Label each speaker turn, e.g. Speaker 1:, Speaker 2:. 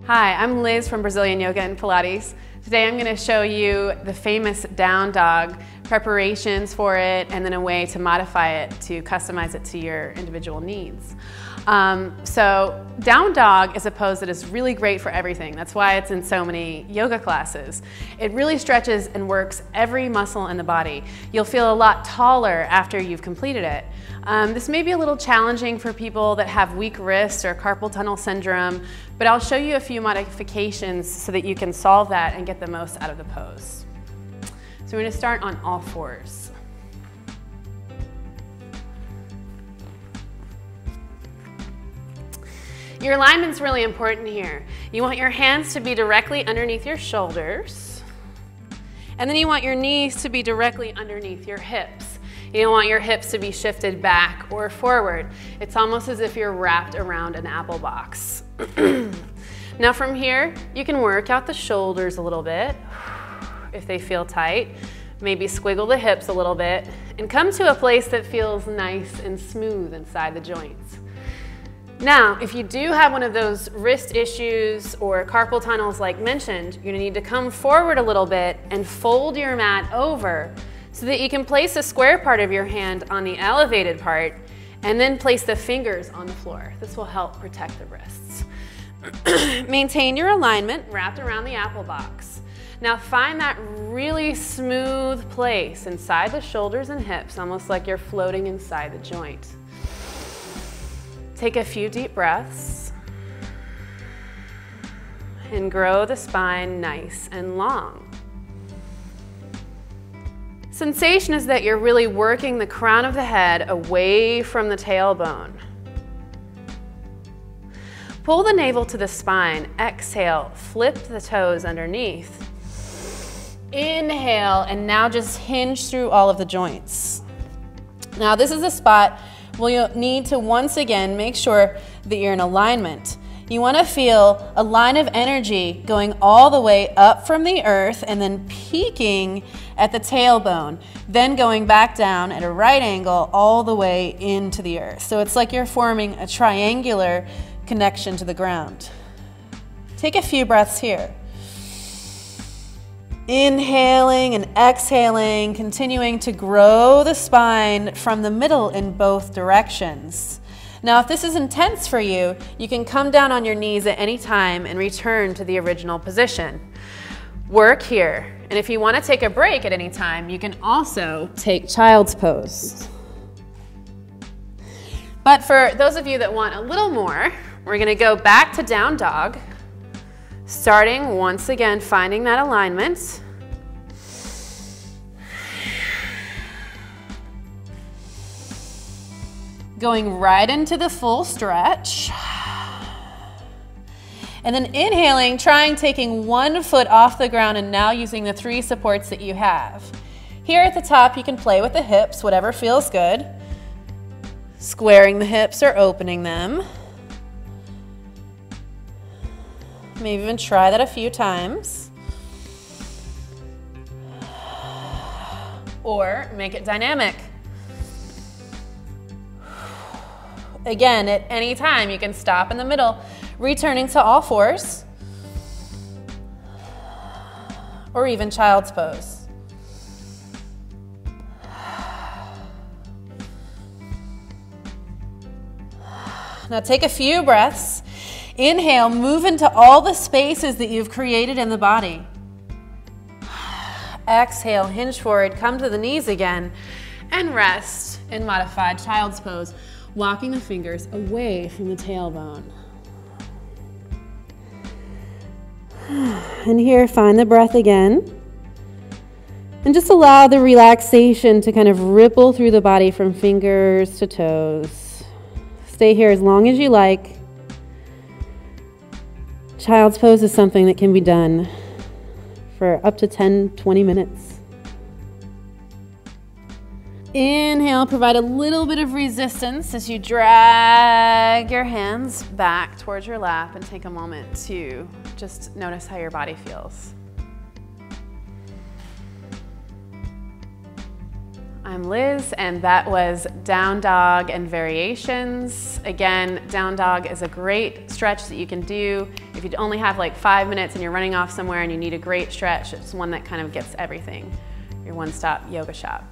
Speaker 1: Hi, I'm Liz from Brazilian Yoga and Pilates. Today I'm going to show you the famous down dog, preparations for it, and then a way to modify it to customize it to your individual needs. So down dog is a pose that is really great for everything. That's why it's in so many yoga classes. It really stretches and works every muscle in the body. You'll feel a lot taller after you've completed it. This may be a little challenging for people that have weak wrists or carpal tunnel syndrome, but I'll show you a few modifications so that you can solve that and get the most out of the pose. So we're going to start on all fours. Your alignment's really important here. You want your hands to be directly underneath your shoulders, and then you want your knees to be directly underneath your hips. You don't want your hips to be shifted back or forward. It's almost as if you're wrapped around an apple box. Now from here, you can work out the shoulders a little bit if they feel tight. Maybe squiggle the hips a little bit and come to a place that feels nice and smooth inside the joints. Now, if you do have one of those wrist issues or carpal tunnels like mentioned, you're going to need to come forward a little bit and fold your mat over so that you can place the square part of your hand on the elevated part and then place the fingers on the floor. This will help protect the wrists. Maintain your alignment wrapped around the apple box. Now find that really smooth place inside the shoulders and hips, almost like you're floating inside the joint. Take a few deep breaths and grow the spine nice and long. Sensation is that you're really working the crown of the head away from the tailbone. Pull the navel to the spine. Exhale, flip the toes underneath. Inhale, and now just hinge through all of the joints. Now this is a spot where you'll need to once again make sure that you're in alignment. You want to feel a line of energy going all the way up from the earth and then peaking at the tailbone, then going back down at a right angle all the way into the earth. So it's like you're forming a triangular connection to the ground. Take a few breaths here. Inhaling and exhaling, continuing to grow the spine from the middle in both directions. Now, if this is intense for you, you can come down on your knees at any time and return to the original position. Work here. And if you want to take a break at any time, you can also take child's pose. But for those of you that want a little more, we're going to go back to down dog. Starting once again, finding that alignment. Going right into the full stretch. And then inhaling, taking one foot off the ground and now using the three supports that you have. Here at the top, you can play with the hips, whatever feels good. Squaring the hips or opening them. Maybe even try that a few times. Or make it dynamic. Again, at any time, you can stop in the middle, returning to all fours, or even child's pose. Now take a few breaths. Inhale, move into all the spaces that you've created in the body. Exhale, hinge forward, come to the knees again, and rest in modified child's pose, walking the fingers away from the tailbone. And here, find the breath again. And just allow the relaxation to kind of ripple through the body from fingers to toes. Stay here as long as you like. Child's pose is something that can be done for up to 10-20 minutes. Inhale, provide a little bit of resistance as you drag your hands back towards your lap and take a moment to just notice how your body feels. I'm Liz, and that was down dog and variations. Again, down dog is a great stretch that you can do if If you only have like 5 minutes and you're running off somewhere and you need a great stretch, it's one that kind of gets everything. Your one-stop yoga shop.